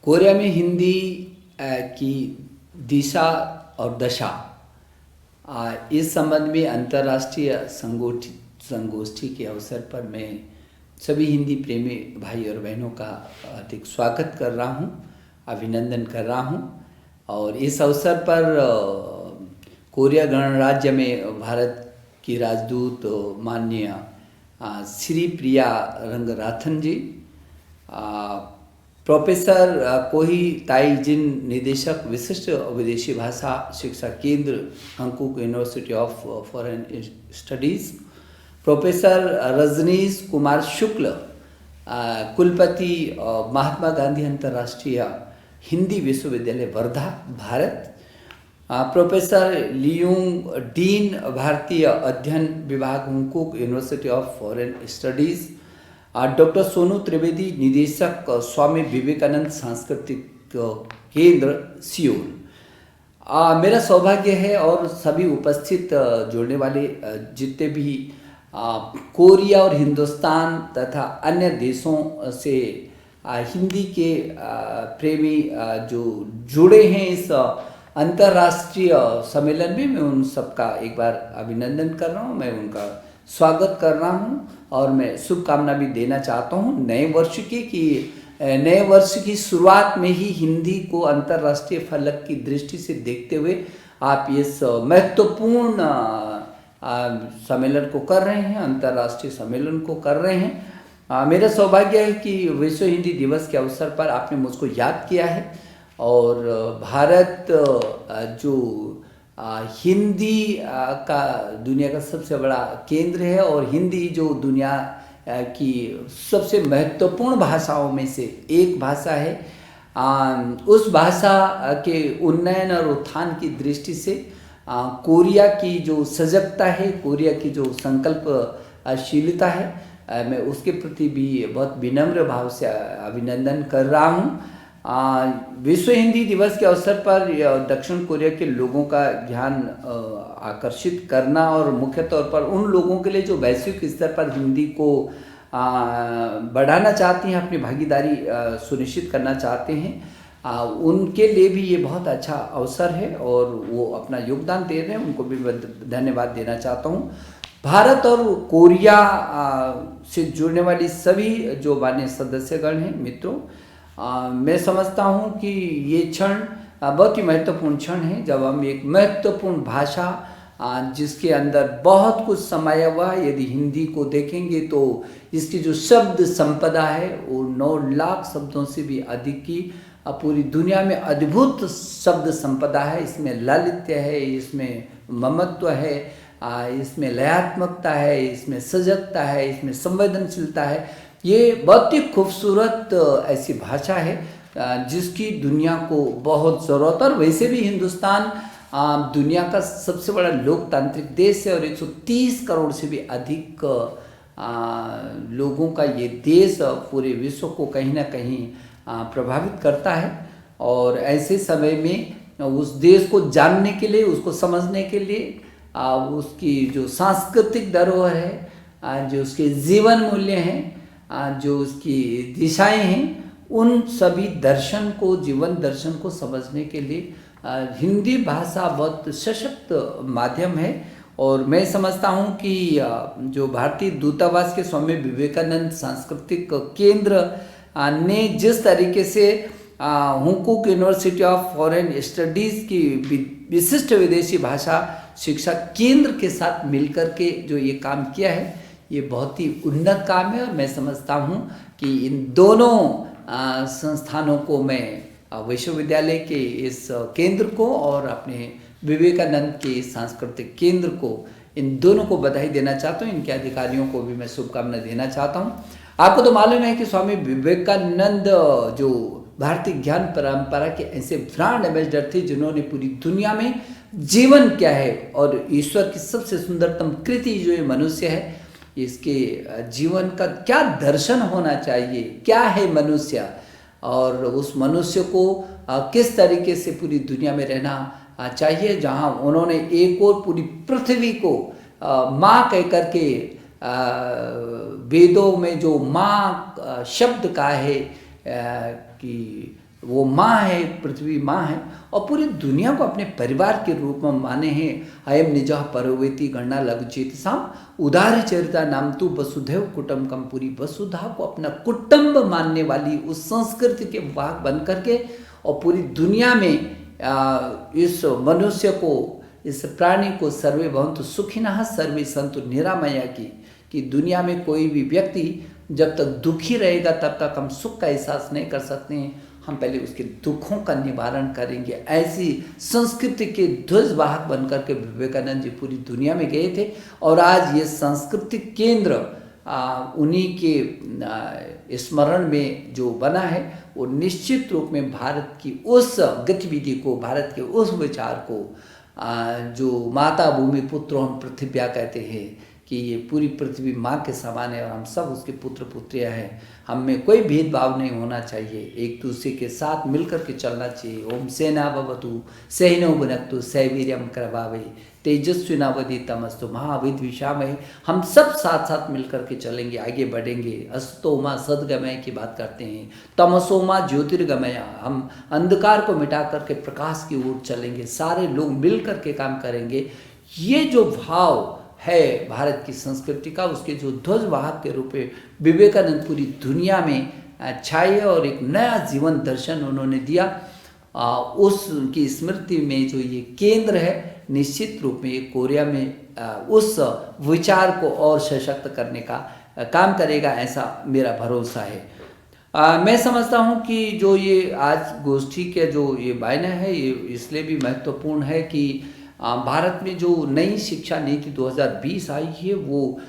Korea में हिंदी की दिशा और दशा इस संबंध में अंतर्राष्ट्रीय संगोष्ठी के अवसर पर मैं सभी हिंदी प्रेमी भाई और बहनों का हार्दिक स्वागत कर रहा हूं, अभिनंदन कर रहा हूं। और इस अवसर पर कोरिया गणराज्य में भारत की राजदूत माननीय श्री प्रिया रंगराथन जी, प्रोफेसर कोही ताई जिन, निदेशक विशिष्ट विदेशी भाषा शिक्षा केंद्र Hankuk university of foreign studies, professor Rajneesh Kumar Shukla, कुलपति महात्मा गांधी अंतर्राष्ट्रीय हिंदी विश्वविद्यालय Wardha Bharat, professor Leung dean, भारतीय अध्ययन विभाग Hankuk university of foreign studies, doctor Sonu Trivedi, निदेशक स्वामी विवेकानंद सांस्कृतिक केंद्र सियोल। मेरा सौभाग्य है और सभी उपस्थित जुड़ने वाले जितने भी कोरिया और हिंदुस्तान तथा अन्य देशों से हिंदी के प्रेमी जो जुड़े हैं इस अंतर्राष्ट्रीय सम्मेलन में, मैं उन सबका एक बार अभिनंदन कर रहा हूँ, मैं उनका स्वागत कर रहा हूँ और मैं शुभकामना भी देना चाहता हूँ नए वर्ष की कि नए वर्ष की शुरुआत में ही हिंदी को अंतर्राष्ट्रीय फलक की दृष्टि से देखते हुए आप इस महत्वपूर्ण सम्मेलन को कर रहे हैं, अंतर्राष्ट्रीय सम्मेलन को कर रहे हैं। मेरा सौभाग्य है कि विश्व हिंदी दिवस के अवसर पर आपने मुझको याद किया है और भारत जो हिंदी का दुनिया का सबसे बड़ा केंद्र है और हिंदी जो दुनिया की सबसे महत्वपूर्ण भाषाओं में से एक भाषा है, उस भाषा के उन्नयन और उत्थान की दृष्टि से कोरिया की जो सजगता है, कोरिया की जो संकल्पशीलता है, मैं उसके प्रति भी बहुत विनम्र भाव से अभिनंदन कर रहा हूँ। विश्व हिंदी दिवस के अवसर पर दक्षिण कोरिया के लोगों का ध्यान आकर्षित करना और मुख्य तौर पर उन लोगों के लिए जो वैश्विक स्तर पर हिंदी को बढ़ाना चाहते हैं, अपनी भागीदारी सुनिश्चित करना चाहते हैं, उनके लिए भी ये बहुत अच्छा अवसर है और वो अपना योगदान दे रहे हैं, उनको भी धन्यवाद देना चाहता हूँ। भारत और कोरिया से जुड़ने वाली सभी जो मान्य सदस्यगण हैं, मित्रों, मैं समझता हूँ कि ये क्षण बहुत ही महत्वपूर्ण क्षण है जब हम एक महत्वपूर्ण भाषा जिसके अंदर बहुत कुछ समाया हुआ है, यदि हिंदी को देखेंगे तो इसकी जो शब्द संपदा है वो 9 लाख शब्दों से भी अधिक की पूरी दुनिया में अद्भुत शब्द संपदा है। इसमें लालित्य है, इसमें ममत्व है, इसमें लयात्मकता है, इसमें सजगता है, इसमें संवेदनशीलता है। ये बहुत ही खूबसूरत ऐसी भाषा है जिसकी दुनिया को बहुत ज़रूरत है। और वैसे भी हिंदुस्तान दुनिया का सबसे बड़ा लोकतांत्रिक देश है और 130 करोड़ से भी अधिक लोगों का ये देश पूरे विश्व को कहीं ना कहीं प्रभावित करता है। और ऐसे समय में उस देश को जानने के लिए, उसको समझने के लिए, उसकी जो सांस्कृतिक धरोहर है, जो उसके जीवन मूल्य हैं, जो उसकी दिशाएं हैं, उन सभी दर्शन को, जीवन दर्शन को समझने के लिए हिंदी भाषा बहुत सशक्त माध्यम है। और मैं समझता हूँ कि जो भारतीय दूतावास के स्वामी विवेकानंद सांस्कृतिक केंद्र ने जिस तरीके से हंकूक यूनिवर्सिटी ऑफ फॉरेन स्टडीज़ की विशिष्ट विदेशी भाषा शिक्षा केंद्र के साथ मिलकर के जो ये काम किया है, ये बहुत ही उन्नत काम है। और मैं समझता हूँ कि इन दोनों संस्थानों को मैं विश्वविद्यालय के इस केंद्र को और अपने विवेकानंद के सांस्कृतिक केंद्र को, इन दोनों को बधाई देना चाहता हूँ। इनके अधिकारियों को भी मैं शुभकामना देना चाहता हूँ। आपको तो मालूम है कि स्वामी विवेकानंद जो भारतीय ज्ञान परंपरा के ऐसे ब्रांड एम्बेसडर थे जिन्होंने पूरी दुनिया में जीवन क्या है और ईश्वर की सबसे सुंदरतम कृति जो ये मनुष्य है, इसके जीवन का क्या दर्शन होना चाहिए, क्या है मनुष्य, और उस मनुष्य को किस तरीके से पूरी दुनिया में रहना चाहिए, जहाँ उन्होंने एक और पूरी पृथ्वी को माँ कह करके वेदों में जो माँ शब्द का है कि वो माँ है, पृथ्वी माँ है, और पूरी दुनिया को अपने परिवार के रूप में माने हैं। अयम निजः परोवेति गणना लघुचेतसाम उदार चरिता नाम तू वसुधैव कुटुम्बकम। पूरी वसुधा को अपना कुटुंब मानने वाली उस संस्कृति के भाग बन करके और पूरी दुनिया में इस मनुष्य को, इस प्राणी को सर्वे भवन्तु सुखिनः सर्वे सन्तु निरामया की, कि दुनिया में कोई भी व्यक्ति जब तक दुखी रहेगा तब तक हम सुख का एहसास नहीं कर सकते हैं। हम पहले उसके दुखों का निवारण करेंगे। ऐसी संस्कृति के ध्वजवाहक बनकर के विवेकानंद जी पूरी दुनिया में गए थे, और आज ये सांस्कृतिक केंद्र उन्हीं के स्मरण में जो बना है, वो निश्चित रूप में भारत की उस गतिविधि को, भारत के उस विचार को, जो माता भूमि पुत्रों पृथिव्या कहते हैं कि ये पूरी पृथ्वी माँ के समान है और हम सब उसके पुत्र पुत्रियाँ हैं। हम में कोई भेदभाव नहीं होना चाहिए, एक दूसरे के साथ मिलकर के चलना चाहिए। ओम सेना भवतु सैन्यो भुनक्तु सैवीर्यम करवावे तेजस्विनावधीतमस्तु महाविद्विषामहे। हम सब साथ साथ मिलकर के चलेंगे, आगे बढ़ेंगे। अस्तोमा सद्गमय की बात करते हैं, तमसोमा ज्योतिर्गमय। हम अंधकार को मिटा करके प्रकाश की ओर चलेंगे, सारे लोग मिल करके काम करेंगे। ये जो भाव है भारत की संस्कृति का, उसके जो ध्वजवाहक के रूप में विवेकानंद पूरी दुनिया में छाए और एक नया जीवन दर्शन उन्होंने दिया। उसकी स्मृति में जो ये केंद्र है, निश्चित रूप में ये कोरिया में उस विचार को और सशक्त करने का काम करेगा, ऐसा मेरा भरोसा है। मैं समझता हूँ कि जो ये आज गोष्ठी के जो ये वायना है, ये इसलिए भी महत्वपूर्ण है कि भारत में जो नई शिक्षा नीति 2020 आई है, वो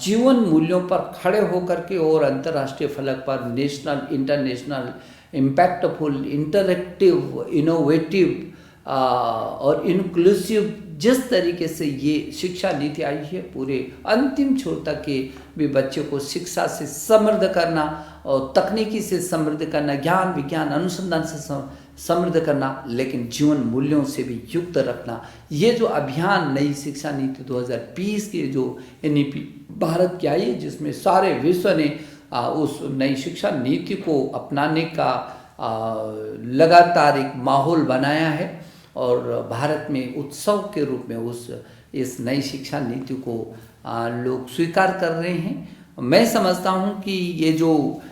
जीवन मूल्यों पर खड़े होकर के और अंतर्राष्ट्रीय फलक पर national, international, impactful, interactive, innovative और इंक्लूसिव जिस तरीके से ये शिक्षा नीति आई है, पूरे अंतिम छोर तक के भी बच्चों को शिक्षा से समृद्ध करना और तकनीकी से समृद्ध करना, ज्ञान विज्ञान अनुसंधान से समृद्ध करना, लेकिन जीवन मूल्यों से भी युक्त रखना। ये जो अभियान नई शिक्षा नीति 2020 के जो NEP भारत की आई है, जिसमें सारे विश्व ने उस नई शिक्षा नीति को अपनाने का लगातार एक माहौल बनाया है और भारत में उत्सव के रूप में इस नई शिक्षा नीति को लोग स्वीकार कर रहे हैं। मैं समझता हूँ कि ये जो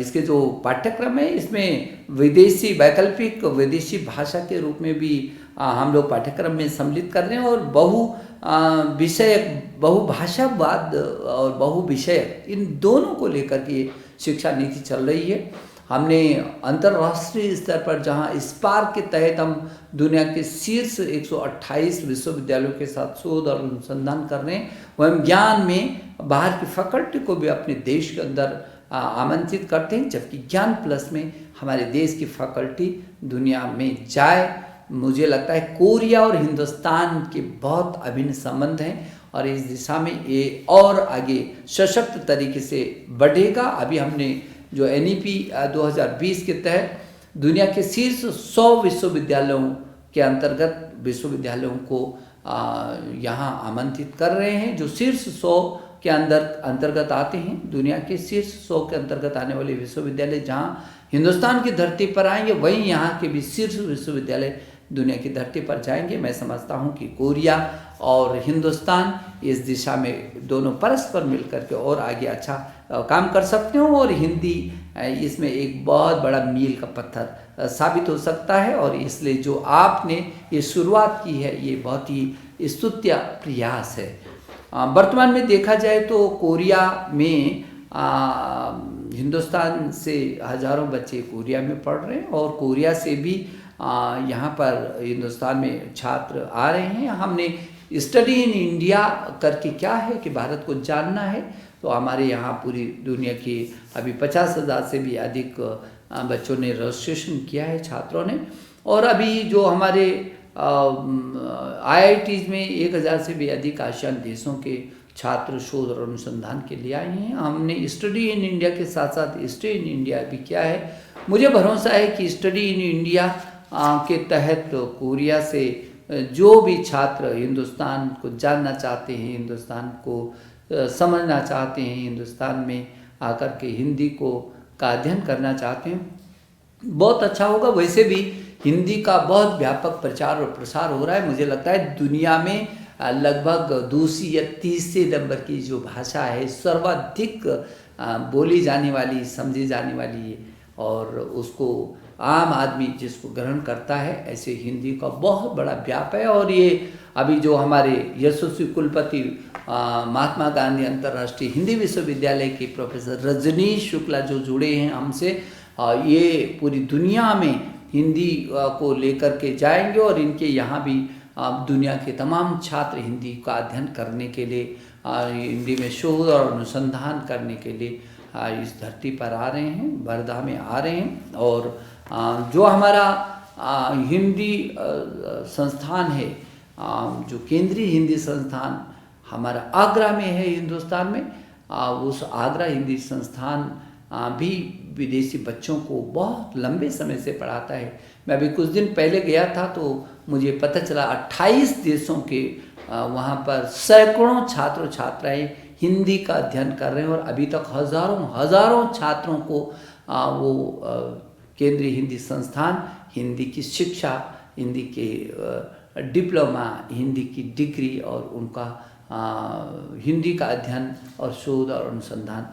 इसके जो पाठ्यक्रम है, इसमें विदेशी वैकल्पिक विदेशी भाषा के रूप में भी हम लोग पाठ्यक्रम में सम्मिलित कर रहे हैं और बहुभाषावाद और बहुविषयक इन दोनों को लेकर के शिक्षा नीति चल रही है। हमने अंतर्राष्ट्रीय स्तर पर जहां स्पार्क के तहत हम दुनिया के शीर्ष 128 विश्वविद्यालयों के साथ शोध और अनुसंधान कर रहे हैं, वह ज्ञान में बाहर की फैकल्टी को भी अपने देश के अंदर आमंत्रित करते हैं, जबकि ज्ञान प्लस में हमारे देश की फैकल्टी दुनिया में जाए। मुझे लगता है कोरिया और हिंदुस्तान के बहुत अभिन्न संबंध हैं और इस दिशा में ये और आगे सशक्त तरीके से बढ़ेगा। अभी हमने जो NEP 2020 के तहत दुनिया के शीर्ष 100 विश्वविद्यालयों के अंतर्गत विश्वविद्यालयों को यहाँ आमंत्रित कर रहे हैं, जो शीर्ष 100 के अंतर्गत आते हैं। दुनिया के शीर्ष 100 के अंतर्गत आने वाले विश्वविद्यालय जहाँ हिंदुस्तान की धरती पर आएंगे, वहीं यहाँ के भी शीर्ष विश्वविद्यालय दुनिया की धरती पर जाएंगे। मैं समझता हूँ कि कोरिया और हिंदुस्तान इस दिशा में दोनों परस्पर मिलकर के और आगे अच्छा काम कर सकते हो और हिंदी इसमें एक बहुत बड़ा मील का पत्थर साबित हो सकता है। और इसलिए जो आपने ये शुरुआत की है, ये बहुत ही स्तुत्य प्रयास है। वर्तमान में देखा जाए तो कोरिया में हिंदुस्तान से हजारों बच्चे कोरिया में पढ़ रहे हैं और कोरिया से भी यहाँ पर हिंदुस्तान में छात्र आ रहे हैं। हमने स्टडी इन इंडिया करके क्या है कि भारत को जानना है, तो हमारे यहाँ पूरी दुनिया की अभी 50,000 से भी अधिक बच्चों ने रजिस्ट्रेशन किया है, छात्रों ने। और अभी जो हमारे IITs में 1000 से भी अधिक आसियान देशों के छात्र शोध और अनुसंधान के लिए आए हैं। हमने स्टडी इन इंडिया के साथ साथ स्टे इन इंडिया भी किया है। मुझे भरोसा है कि स्टडी इन इंडिया के तहत कोरिया से जो भी छात्र हिंदुस्तान को जानना चाहते हैं, हिंदुस्तान को समझना चाहते हैं, हिंदुस्तान में आकर के हिंदी का अध्ययन करना चाहते हैं, बहुत अच्छा होगा। वैसे भी हिंदी का बहुत व्यापक प्रचार और प्रसार हो रहा है। मुझे लगता है दुनिया में लगभग दूसरी या तीसरे नंबर की जो भाषा है, सर्वाधिक बोली जाने वाली, समझी जाने वाली है, और उसको आम आदमी जिसको ग्रहण करता है, ऐसे हिंदी का बहुत बड़ा व्याप है। और ये अभी जो हमारे यशस्वी कुलपति महात्मा गांधी अंतर्राष्ट्रीय हिंदी विश्वविद्यालय के प्रोफेसर रजनीश शुक्ला जो जुड़े हैं हमसे, ये पूरी दुनिया में हिंदी को लेकर के जाएंगे, और इनके यहाँ भी दुनिया के तमाम छात्र हिंदी का अध्ययन करने के लिए, हिंदी में शोध और अनुसंधान करने के लिए इस धरती पर आ रहे हैं, वर्धा में आ रहे हैं। और जो हमारा हिंदी संस्थान है, जो केंद्रीय हिंदी संस्थान हमारा आगरा में है हिंदुस्तान में, उस आगरा हिंदी संस्थान भी विदेशी बच्चों को बहुत लंबे समय से पढ़ाता है। मैं अभी कुछ दिन पहले गया था तो मुझे पता चला 28 देशों के वहाँ पर सैकड़ों छात्र छात्राएं हिंदी का अध्ययन कर रहे हैं, और अभी तक हज़ारों छात्रों को वो केंद्रीय हिंदी संस्थान हिंदी की शिक्षा, हिंदी के डिप्लोमा, हिंदी की डिग्री और उनका हिंदी का अध्ययन और शोध और अनुसंधान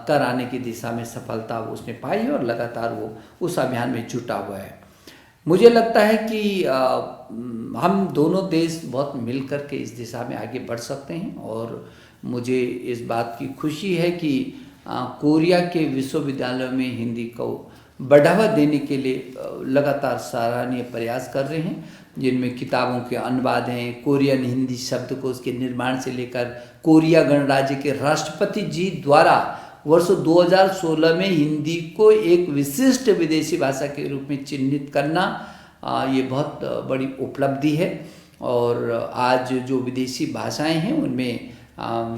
कराने की दिशा में सफलता उसने पाई, और लगातार वो उस अभियान में जुटा हुआ है। मुझे लगता है कि हम दोनों देश बहुत मिलकर के इस दिशा में आगे बढ़ सकते हैं, और मुझे इस बात की खुशी है कि कोरिया के विश्वविद्यालयों में हिंदी को बढ़ावा देने के लिए लगातार सराहनीय प्रयास कर रहे हैं, जिनमें किताबों के अनुवाद हैं, कोरियन हिंदी शब्दकोश के निर्माण से लेकर कोरिया गणराज्य के राष्ट्रपति जी द्वारा वर्ष 2016 में हिंदी को एक विशिष्ट विदेशी भाषा के रूप में चिन्हित करना, ये बहुत बड़ी उपलब्धि है। और आज जो विदेशी भाषाएं हैं उनमें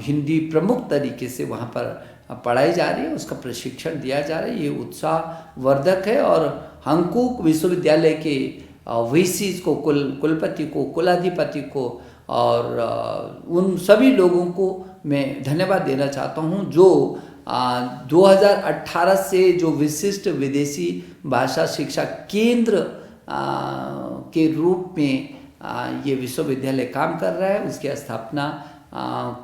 हिंदी प्रमुख तरीके से वहाँ पर पढ़ाई जा रही है, उसका प्रशिक्षण दिया जा रहा है, ये उत्साहवर्धक है। और हंकूक विश्वविद्यालय के वीसीज को, कुलपति को, कुलाधिपति को और उन सभी लोगों को मैं धन्यवाद देना चाहता हूँ जो 2018 से जो विशिष्ट विदेशी भाषा शिक्षा केंद्र के रूप में ये विश्वविद्यालय काम कर रहा है, उसकी स्थापना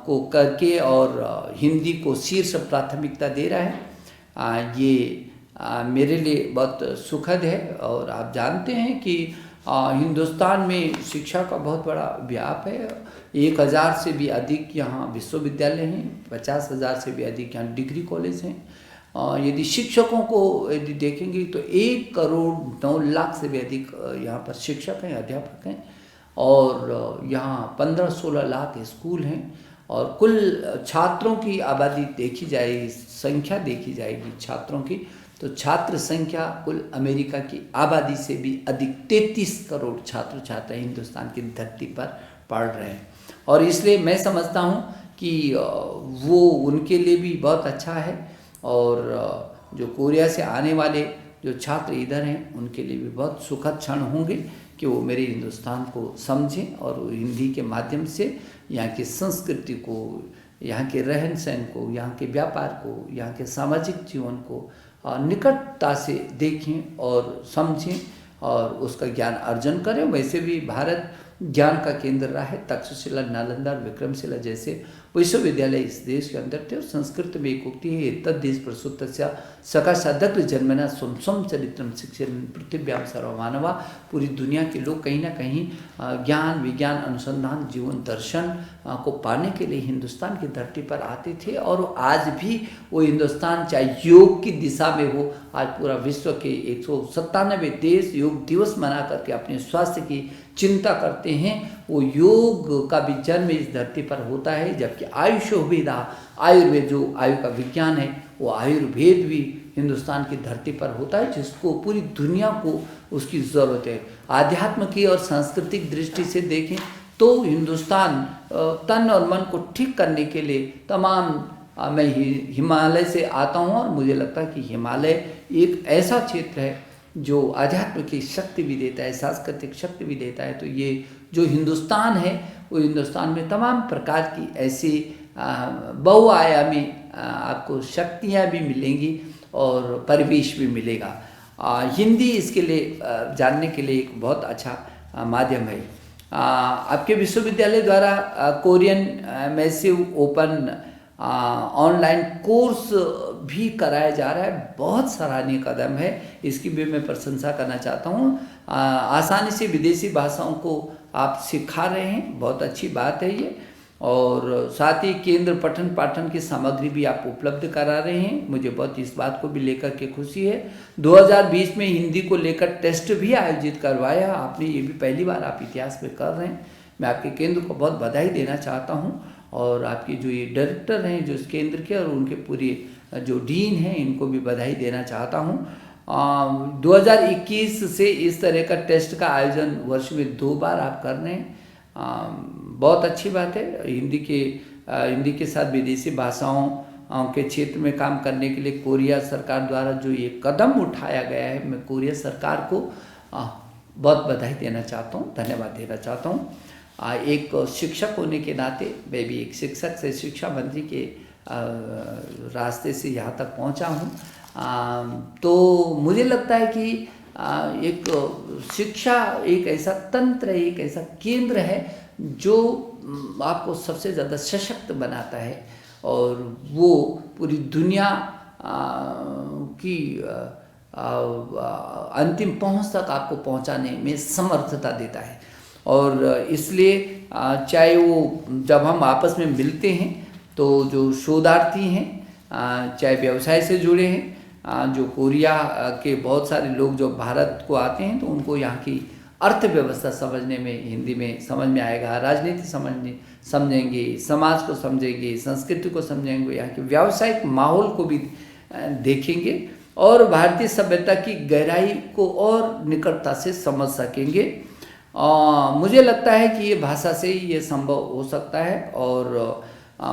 को करके और हिंदी को शीर्ष प्राथमिकता दे रहा है। ये मेरे लिए बहुत सुखद है। और आप जानते हैं कि हिंदुस्तान में शिक्षा का बहुत बड़ा व्याप है। 1000 से भी अधिक यहाँ विश्वविद्यालय हैं, 50,000 से भी अधिक यहाँ डिग्री कॉलेज हैं। यदि शिक्षकों को यदि देखेंगे तो 1 करोड़ 9 लाख से भी अधिक यहाँ पर शिक्षक हैं, अध्यापक हैं, और यहाँ 15-16 लाख स्कूल हैं। और कुल छात्रों की आबादी देखी जाएगी, संख्या देखी जाएगी छात्रों की, तो छात्र संख्या कुल अमेरिका की आबादी से भी अधिक 33 करोड़ छात्र छात्राएं हिंदुस्तान की धरती पर पढ़ रहे हैं। और इसलिए मैं समझता हूँ कि वो उनके लिए भी बहुत अच्छा है, और जो कोरिया से आने वाले जो छात्र इधर हैं उनके लिए भी बहुत सुखद क्षण होंगे कि वो मेरे हिंदुस्तान को समझें और हिंदी के माध्यम से यहाँ की संस्कृति को, यहाँ के रहन सहन को, यहाँ के व्यापार को, यहाँ के सामाजिक जीवन को निकटता से देखें और समझें और उसका ज्ञान अर्जन करें। वैसे भी भारत ज्ञान का केंद्र रहा है। तक्षशिला, नालंदा, विक्रमशिला जैसे विश्वविद्यालय इस देश के अंदर थे। संस्कृत में एक उक्ति है, तद्देश प्रसूतस्य सकाशादग्र जन्मना स्वम चरित्रम शिक्षण पृथिव्याम सर्वमानवा। पूरी दुनिया के लोग कहीं ना कहीं ज्ञान, विज्ञान, अनुसंधान, जीवन दर्शन को पाने के लिए हिंदुस्तान की धरती पर आते थे। और आज भी वो हिंदुस्तान चाहे योग की दिशा में हो, आज पूरा विश्व के 197 देश योग दिवस मना करके अपने स्वास्थ्य की चिंता करते हैं। वो योग का भी जन्म इस धरती पर होता है। जबकि आयुर्वेदा, आयुर्वेद जो आयु का विज्ञान है, वो आयुर्वेद भी हिंदुस्तान की धरती पर होता है, जिसको पूरी दुनिया को उसकी ज़रूरत है। आध्यात्म की और सांस्कृतिक दृष्टि से देखें तो हिंदुस्तान तन और मन को ठीक करने के लिए तमाम मैं हिमालय से आता हूँ, और मुझे लगता है कि हिमालय एक ऐसा क्षेत्र है जो आध्यात्म की शक्ति भी देता है, सांस्कृतिक शक्ति भी देता है। तो ये जो हिंदुस्तान है, वो हिंदुस्तान में तमाम प्रकार की ऐसी बहुआयामी आपको शक्तियाँ भी मिलेंगी और परिवेश भी मिलेगा। हिंदी इसके लिए जानने के लिए एक बहुत अच्छा माध्यम है। आपके विश्वविद्यालय द्वारा Korean massive open online course भी कराया जा रहा है, बहुत सराहनीय कदम है, इसकी भी मैं प्रशंसा करना चाहता हूँ। आसानी से विदेशी भाषाओं को आप सिखा रहे हैं, बहुत अच्छी बात है ये। और साथ ही केंद्र पठन पाठन की सामग्री भी आप उपलब्ध करा रहे हैं, मुझे बहुत इस बात को भी लेकर के खुशी है। 2020 में हिंदी को लेकर टेस्ट भी आयोजित करवाया आपने, ये भी पहली बार आप इतिहास में कर रहे हैं। मैं आपके केंद्र को बहुत बधाई देना चाहता हूँ, और आपके जो ये डायरेक्टर हैं जो इस केंद्र के, और उनके पूरे जो डीन हैं, इनको भी बधाई देना चाहता हूँ। 2021 से इस तरह का टेस्ट का आयोजन वर्ष में 2 बार आप कर रहे हैं, बहुत अच्छी बात है। हिंदी के साथ विदेशी भाषाओं के क्षेत्र में काम करने के लिए कोरिया सरकार द्वारा जो ये कदम उठाया गया है, मैं कोरिया सरकार को बहुत बधाई देना चाहता हूँ, धन्यवाद देना चाहता हूँ। एक शिक्षक होने के नाते मैं भी एक शिक्षक से शिक्षा मंत्री के रास्ते से यहाँ तक पहुँचा हूँ, तो मुझे लगता है कि एक शिक्षा एक ऐसा तंत्र है, एक ऐसा केंद्र है जो आपको सबसे ज़्यादा सशक्त बनाता है, और वो पूरी दुनिया की अंतिम पहुंच तक आपको पहुंचाने में समर्थता देता है। और इसलिए चाहे वो जब हम आपस में मिलते हैं तो जो शोधार्थी हैं, चाहे व्यवसाय से जुड़े हैं, जो कोरिया के बहुत सारे लोग जो भारत को आते हैं, तो उनको यहाँ की अर्थव्यवस्था समझने में, हिंदी में समझ में आएगा, राजनीति समझेंगे, समाज को समझेंगे, संस्कृति को समझेंगे, यहाँ के व्यावसायिक माहौल को भी देखेंगे, और भारतीय सभ्यता की गहराई को और निकटता से समझ सकेंगे। मुझे लगता है कि ये भाषा से ही ये संभव हो सकता है, और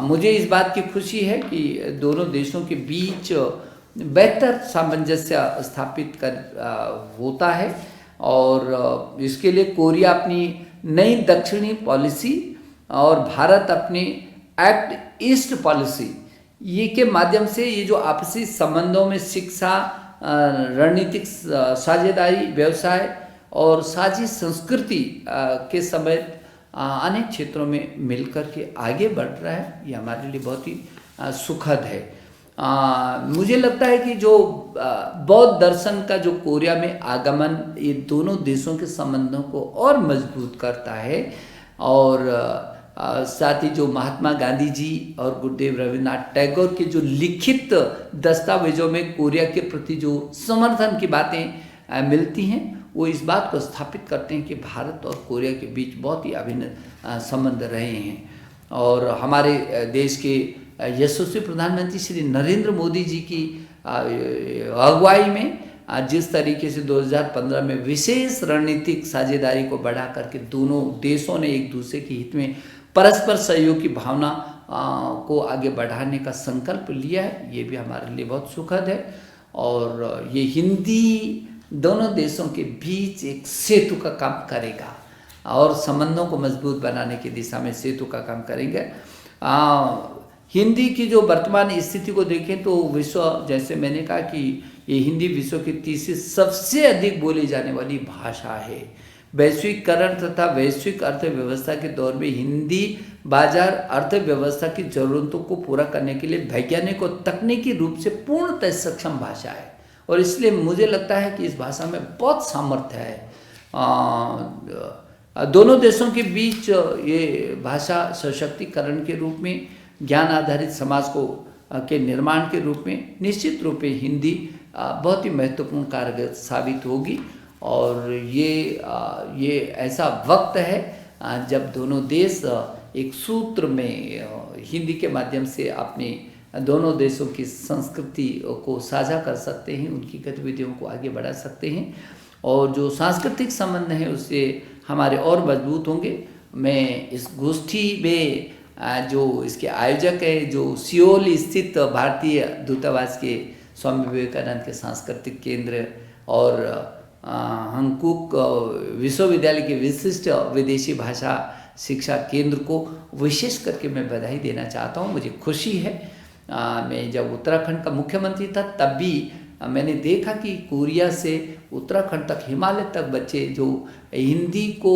मुझे इस बात की खुशी है कि दोनों देशों के बीच बेहतर सामंजस्य स्थापित होता है, और इसके लिए कोरिया अपनी नई दक्षिणी पॉलिसी और भारत अपनी एक्ट ईस्ट पॉलिसी ये के माध्यम से ये जो आपसी संबंधों में शिक्षा, रणनीतिक साझेदारी, व्यवसाय और साझी संस्कृति के समेत अनेक क्षेत्रों में मिलकर के आगे बढ़ रहा है, ये हमारे लिए बहुत ही सुखद है। मुझे लगता है कि जो बौद्ध दर्शन का जो कोरिया में आगमन ये दोनों देशों के संबंधों को और मजबूत करता है, और साथ ही जो महात्मा गांधी जी और गुरुदेव रविन्द्रनाथ टैगोर के जो लिखित दस्तावेजों में कोरिया के प्रति जो समर्थन की बातें मिलती हैं, वो इस बात को स्थापित करते हैं कि भारत और कोरिया के बीच बहुत ही अभिन्न संबंध रहे हैं। और हमारे देश के यशस्वी प्रधानमंत्री श्री नरेंद्र मोदी जी की अगुवाई में जिस तरीके से 2015 में विशेष रणनीतिक साझेदारी को बढ़ा करके दोनों देशों ने एक दूसरे के हित में परस्पर सहयोग की भावना को आगे बढ़ाने का संकल्प लिया है, ये भी हमारे लिए बहुत सुखद है। और ये हिंदी दोनों देशों के बीच एक सेतु का काम करेगा, और संबंधों को मजबूत बनाने की दिशा में सेतु का काम करेंगे। हिंदी की जो वर्तमान स्थिति को देखें तो विश्व, जैसे मैंने कहा कि ये हिंदी विश्व की तीसरी सबसे अधिक बोली जाने वाली भाषा है। वैश्वीकरण तथा वैश्विक अर्थव्यवस्था के दौर में हिंदी बाजार अर्थव्यवस्था की जरूरतों को पूरा करने के लिए वैज्ञानिक और तकनीकी रूप से पूर्णतः सक्षम भाषा है, और इसलिए मुझे लगता है कि इस भाषा में बहुत सामर्थ्य है। दोनों देशों के बीच ये भाषा सशक्तिकरण के रूप में, ज्ञान आधारित समाज को के निर्माण के रूप में निश्चित रूप में हिंदी बहुत ही महत्वपूर्ण कारगर साबित होगी। और ये ऐसा वक्त है जब दोनों देश एक सूत्र में हिंदी के माध्यम से अपने दोनों देशों की संस्कृति को साझा कर सकते हैं, उनकी गतिविधियों को आगे बढ़ा सकते हैं, और जो सांस्कृतिक संबंध हैं उससे हमारे और मजबूत होंगे। मैं इस गोष्ठी में जो इसके आयोजक है, जो सियोल स्थित भारतीय दूतावास के स्वामी विवेकानंद के सांस्कृतिक केंद्र और हंकुक विश्वविद्यालय के विशिष्ट विदेशी भाषा शिक्षा केंद्र को विशेष करके मैं बधाई देना चाहता हूँ। मुझे खुशी है, मैं जब उत्तराखंड का मुख्यमंत्री था तब भी मैंने देखा कि कोरिया से उत्तराखंड तक, हिमालय तक बच्चे जो हिंदी को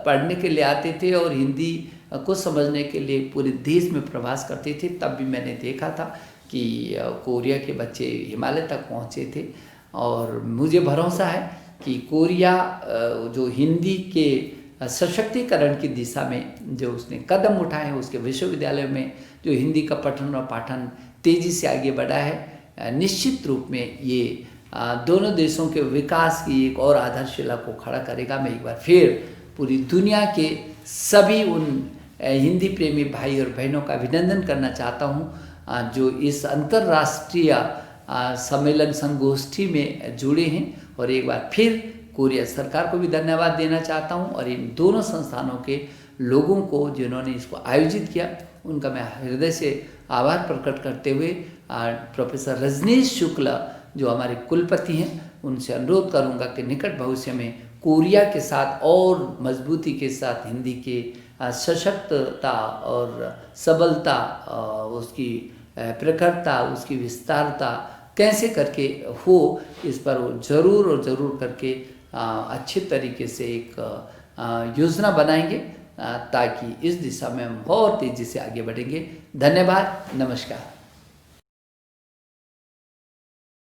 पढ़ने के लिए आते थे और हिंदी को समझने के लिए पूरे देश में प्रवास करते थे, तब भी मैंने देखा था कि कोरिया के बच्चे हिमालय तक पहुँचे थे। और मुझे भरोसा है कि कोरिया जो हिंदी के सशक्तिकरण की दिशा में जो उसने कदम उठाए हैं, उसके विश्वविद्यालय में जो हिंदी का पठन और पाठन तेज़ी से आगे बढ़ा है, निश्चित रूप में ये दोनों देशों के विकास की एक और आधारशिला को खड़ा करेगा। मैं एक बार फिर पूरी दुनिया के सभी उन हिंदी प्रेमी भाई और बहनों का अभिनंदन करना चाहता हूँ जो इस अंतर्राष्ट्रीय सम्मेलन संगोष्ठी में जुड़े हैं, और एक बार फिर कोरिया सरकार को भी धन्यवाद देना चाहता हूं, और इन दोनों संस्थानों के लोगों को जिन्होंने इसको आयोजित किया उनका मैं हृदय से आभार प्रकट करते हुए प्रोफेसर रजनीश शुक्ला जो हमारे कुलपति हैं, उनसे अनुरोध करूंगा कि निकट भविष्य में कोरिया के साथ और मजबूती के साथ हिंदी के सशक्तता और सबलता, उसकी प्रखरता, उसकी विस्तारता कैसे करके हो, इस पर वो ज़रूर करके अच्छे तरीके से एक योजना बनाएंगे ताकि इस दिशा में हम बहुत तेज़ी से आगे बढ़ेंगे। धन्यवाद, नमस्कार।